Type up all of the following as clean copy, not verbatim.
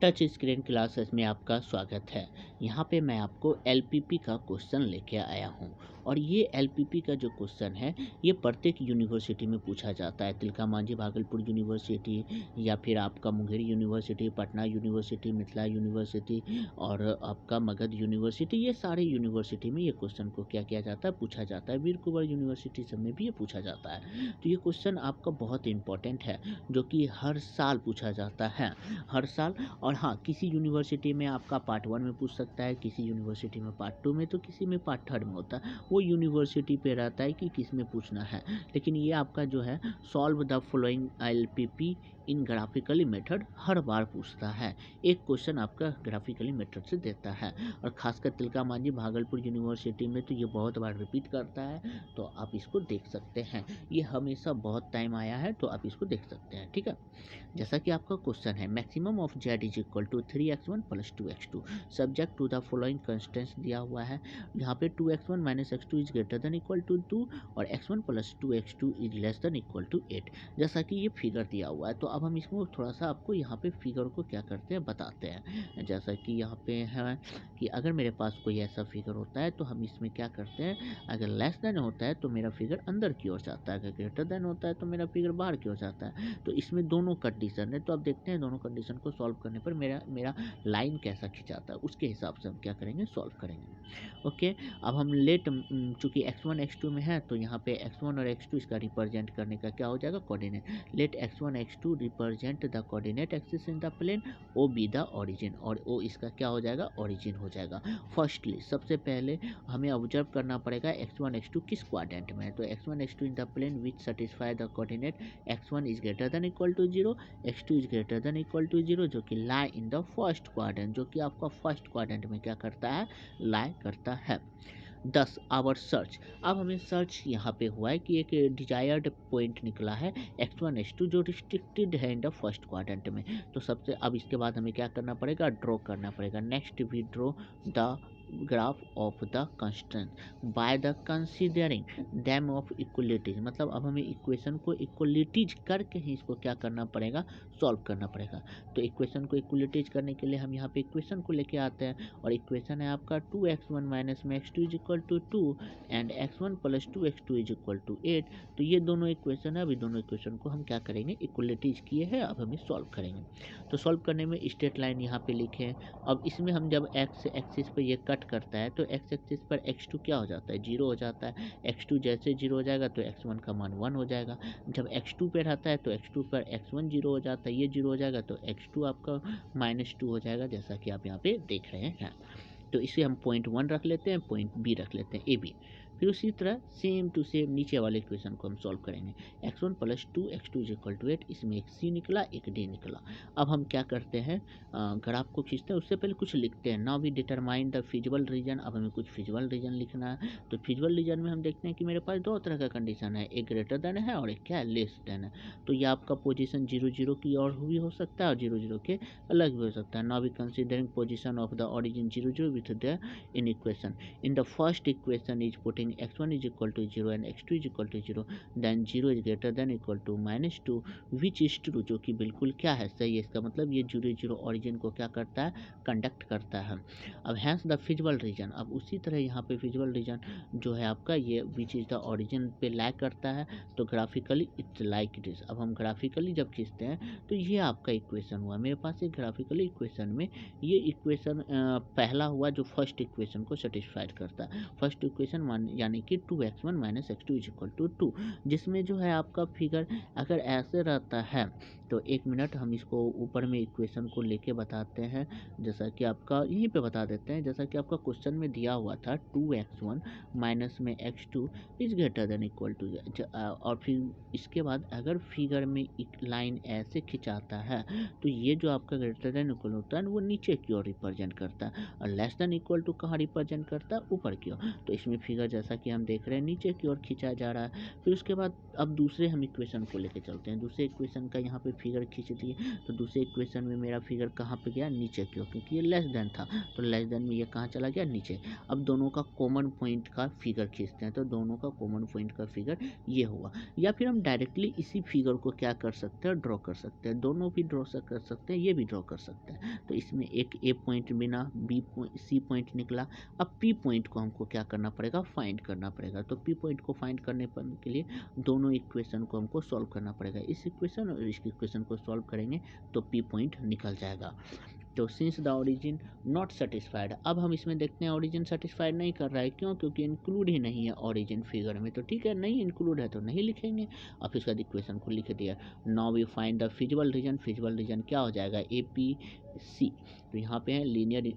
Touch screen classes में आपका स्वागत है। यहाँ पे मैं आपको एलपीपी का क्वेश्चन लेके आया हूँ और ये एलपीपी का जो क्वेश्चन है ये प्रत्येक यूनिवर्सिटी में पूछा जाता है। तिलका मांझी भागलपुर यूनिवर्सिटी या फिर आपका Munger university, Patna university, Mithila university और आपका मगध यूनिवर्सिटी, ये सारे यूनिवर्सिटी में ये क्वेश्चन को क्या किया जाता है, पूछा जाता है। वीर कुंवर यूनिवर्सिटी सब में भी ये पूछा जाता है। तो ये क्वेश्चन आपका बहुत इंपॉर्टेंट है जो कि हर साल पूछा जाता है, हर साल। और हाँ, किसी यूनिवर्सिटी में आपका पार्ट 1 में पूछ सकता है, किसी यूनिवर्सिटी में पार्ट 2 में, तो किसी में पार्ट 3 में होता है। वो यूनिवर्सिटी पे रहता है कि किस में पूछना है। लेकिन ये आपका जो है solve the following LPP in graphically method हर बार पूछता है। एक क्वेश्चन आपका ग्राफिकली मेथड से देता है और खासकर तिलका मांझी भागलपुर यूनिवर्सिटी में तो ये बहुत बार रिपीट करता है, तो आप इसको देख सकते हैं। ये हमेशा बहुत टाइम आया है, तो आप इसको देख सकते हैं। ठीक है, जैसा कि आपका क्वेश्चन है, maximum of Z is equal to 3x1 plus 2x2 subject to the following constraints दिया हुआ है। यहाँ पे 2x1 minus x2 is greater than equal to 2 और x1 plus 2x2 is less than equal to 8, जैसा कि ये फिगर दिया हुआ है। तो अब हम इसको थोड़ा सा आपको यहाँ पे फिगर को क्या करते हैं बताते हैं। जैसा कि यहाँ पे है कि अगर मेरे पास कोई ऐसा फिगर होता है तो हम इसमें क्या करते हैं, अगर लेस देन होता है तो मेरा फिगर अंदर की ओर जाता है, अगर ग्रेटर देन होता है तो मेरा फिगर बाहर की ओर जाता है। तो इसमें दोनों कंडीशन है, तो अब देखते हैं दोनों कंडीशन को सॉल्व करने पर मेरा लाइन कैसा खिंचाता है, उसके हिसाब से हम क्या करेंगे, सॉल्व करेंगे। ओके, अब हम लेट चूंकि x1 x2 में है तो यहाँ पे x1 और x2 इसका रिप्रेजेंट करने का क्या हो जाएगा, coordinate. Let x1 x2 represent the coordinate axis in the plane O be the origin, और ओ इसका क्या हो जाएगा, ओरिजिन हो जाएगा। फर्स्टली सबसे पहले हमें ऑब्जर्व करना पड़ेगा x1 x2 किस क्वाड्रेंट में है। तो x1 x2 in the plane which satisfy the coordinate x1 is greater than equal to 0, x2 is greater than equal to 0, जो कि lie in the first quadrant, जो कि आपका फर्स्ट क्वाड्रेंट में क्या करता है, लाई करता है। 10 आवर सर्च, अब हमें सर्च यहाँ पे हुआ है कि एक डिजायर्ड पॉइंट निकला है x1 x2 जो रिस्ट्रिक्टेड है इन द फर्स्ट क्वाड्रेंट में। तो सबसे अब इसके बाद हमें क्या करना पड़ेगा, ड्रॉ करना पड़ेगा। Next we draw the graph of the constraint by the considering them of equalities, मतलब अब हमें इक्वेशन को इक्वलिटीज करके ही इसको क्या करना पड़ेगा, सॉल्व करना पड़ेगा। तो इक्वेशन को इक्वलिटीज करने के लिए हम यहाँ पे इक्वेशन को लेके आते हैं और इक्वेशन है आपका 2x1 माइनस में x2 is equal to 2 and x1 plus 2x2 is equal to 8। तो ये दोनों इक्वेशन है, अभी दोनों इक्वेशन को हम क्या करेंगे, इक्वलिटीज किए हैं, अब हम सॉल्व करेंगे। तो सॉल्व करने में स्ट्रेट लाइन यहाँ पे लिखे, अब इसमें हम जब x एक्सिस पे ये कट करता है तो x एक्सिस पर x2 क्या हो जाता है, 0 हो जाता है। x2 जैसे 0 हो जाएगा तो x1 का मान 1 हो जाएगा। जब x2 पे रहता है तो x2 पर x1 0 हो जाता है, ये 0 हो जाएगा तो x2 आपका -2 हो जाएगा, जैसा कि आप यहाँ पे देख रहे हैं। तो इसे हम पॉइंट 1 रख लेते हैं, पॉइंट बी रख लेते हैं, ए बी। फिर उसी तरह सेम टू सेम नीचे वाले इक्वेशन को हम सॉल्व करेंगे। x1 plus 2 x2 is equal to 8, इसमें एक सी निकला, एक डी निकला। अब हम क्या करते हैं, ग्राफ को खींचते हैं, उससे पहले कुछ लिखते हैं। Now we determine the feasible region, अब हमें कुछ फिजिबल रीजन लिखना है। तो फिजिबल रीजन में हम देखते हैं कि मेरे पास दो तरह का कंडीशन है, एक ग्रेटर देन है और एक क्या है, लेस देन है। तो ये आपका पोजीशन 0 0 की और भी हो सकता है और 0 0 के अलग भी हो सकता है। Now we considering position of the origin 0 0 with the inequation. In the first equation is putting x1 is equal to 0 and x2 is equal to 0, then 0 is greater than equal to -2 which is true, जो कि बिल्कुल क्या है, सही है। इसका मतलब ये 0 0 ओरिजिन को क्या करता है, कंडक्ट करता है। अब हैंस द फिजिबल रीजन, अब उसी तरह यहाँ पे फिजिबल रीजन जो है आपका ये विच इज द ओरिजिन पे लैग करता है, तो graphically it's like it is. अब हम ग्राफिकली जब खींचते हैं तो ये आपका इक्वेशन हुआ, मेरे पास एक ग्राफिकली इक्वेशन में ये इक्वेशन पहला हुआ जो फर्स्ट इक्वेशन को सेटिस्फाइड करता है। फर्स्ट इक्वेशन यानी कि 2x1 minus x2 is equal to 2, जिसमें जो है आपका फिगर अगर ऐसे रहता है तो एक मिनट हम इसको ऊपर में इक्वेशन को लेके बताते हैं, जैसा कि आपका यहीं पे बता देते हैं। जैसा कि आपका क्वेश्चन में दिया हुआ था 2x1 माइनस में x2 is greater than equal to, और फिर इसके बाद अगर फिगर में एक लाइन ऐसे खिंचाता है तो ये जो आपका ग्रेटर देन इक्वल होता है वो नीचे की ओर रिप्रेजेंट करता है और लेस देन इक्वल टू कहाँ रिप्रेजेंट करता है, ऊपर की ओर। तो इसमें फिगर जैसा कि हम देख रहे हैं नीचे की ओर खींचा जा रहा है। फिर उसके बाद अब दूसरे हम इक्वेशन को लेके चलते हैं। दूसरे इक्वेशन का यहाँ पे फिगर खींच दिए, तो दूसरे इक्वेशन में मेरा फिगर कहाँ पे गया, नीचे क्यों, क्योंकि ये लेस देन था, तो लेस देन में ये कहाँ चला गया, नीचे। अब दोनों का कॉमन पॉइंट का फिगर खींचते हैं, तो दोनों का कॉमन पॉइंट का फिगर ये हुआ। या फिर हम डायरेक्टली इसी फिगर को क्या कर सकते हैं, ड्रॉ कर सकते हैं, दोनों भी ड्रॉ कर सकते हैं, ये भी ड्रॉ कर सकते हैं। तो इसमें एक ए पॉइंट बिना बी सी पॉइंट निकला। अब पी पॉइंट को हमको क्या करना पड़ेगा, फाइंड करना पड़ेगा। तो पी पॉइंट को फाइंड करने के लिए दोनों इक्वेशन को हमको सॉल्व करना पड़ेगा। इस इक्वेशन और इस इक्वेशन को सॉल्व करेंगे तो पी पॉइंट निकल जाएगा। तो since the origin not satisfied, अब हम इसमें देखते हैं ओरिजिन सेटिस्फाइड नहीं कर रहा है, क्यों, क्योंकि इंक्लूड ही नहीं है ओरिजिन फिगर में। तो ठीक है, नहीं इंक्लूड है तो नहीं लिखेंगे। अब इसका इक्वेशन को लिख दिया। Now we find the feasible region. Feasible region क्या हो जाएगा, ए पी सी। तो यहाँ पे है linear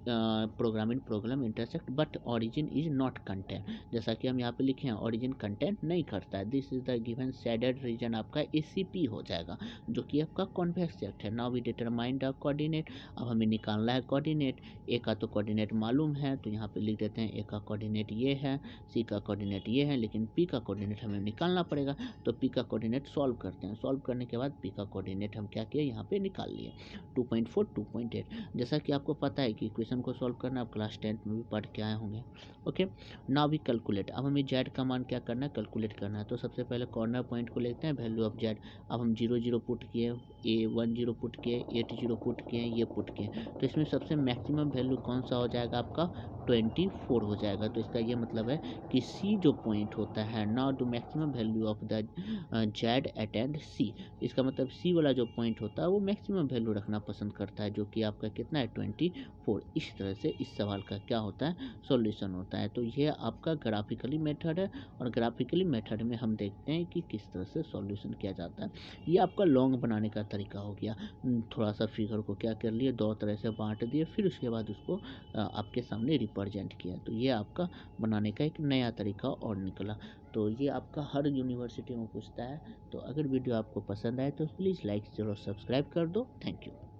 programming problem intersect but origin is not content. जैसा कि हम यहाँ पे लिखे हैं, ओरिजिन कंटेंट नहीं करता है। This is the given shaded region आपका ACP हो जाएगा, जो कि आपका कॉन्वेक्स सेक्ट है। Now we determine the coordinate. अब हमें निकालना है कोऑर्डिनेट। ए का तो कोऑर्डिनेट मालूम है, तो यहाँ पे लिख देते हैं ए का कोऑर्डिनेट ये है, सी का कोऑर्डिनेट ये है, लेकिन पी का कोऑर्डिनेट हमें निकालना पड़ेगा। तो पी का कोऑर्डिनेट सॉल्व करते हैं। सॉल्व करने के बाद पी का कोऑर्डिनेट हम क्या किए, यहाँ पे निकाल लिए 2.4 2.8। जैसा कि आपको पता है कि इक्वेशन को सॉल्व करना आप क्लास 10 में भी पढ़ के आए होंगे। Okay, now we calculate. अब हमें जेड का मान क्या करना है, कैलकुलेट करना है। तो सबसे पहले कॉर्नर पॉइंट को लेते हैं, वैल्यू ऑफ जेड। अब हम 0 0 पुट किए, A10 पुट किए, 80 पुट किए, ये पुट किए। तो इसमें सबसे मैक्सिमम वैल्यू कौन सा हो जाएगा, आपका 24 हो जाएगा। तो इसका ये मतलब है कि सी जो पॉइंट होता है, now the maximum value of the Z at and C. इसका मतलब सी वाला जो पॉइंट होता है वो मैक्सिमम वैल्यू रखना पसंद करता है, जो कि आपका कितना है, 24। इस तरह से इस सवाल का क्या होता है, सॉल्यूशन होता है। तो ये आपका ग्राफिकली मेथड है, और ग्राफिकली मेथड में हम देखते हैं कि किस तरह से सॉल्यूशन किया जाता है। ये आपका लॉन्ग बनाने का तरीका हो गया। थोड़ा सा फिगर को क्या कर लिए, दो तरह से बांट दिए, फिर उसके बाद उसको आपके सामने रिप्रेजेंट किया। तो ये आपका बनाने का एक नया तरीका और निकला। तो ये आपका हर यूनिवर्सिटी में पूछता है। तो अगर वीडियो आपको पसंद आए तो प्लीज़ लाइक और सब्सक्राइब कर दो। Thank you.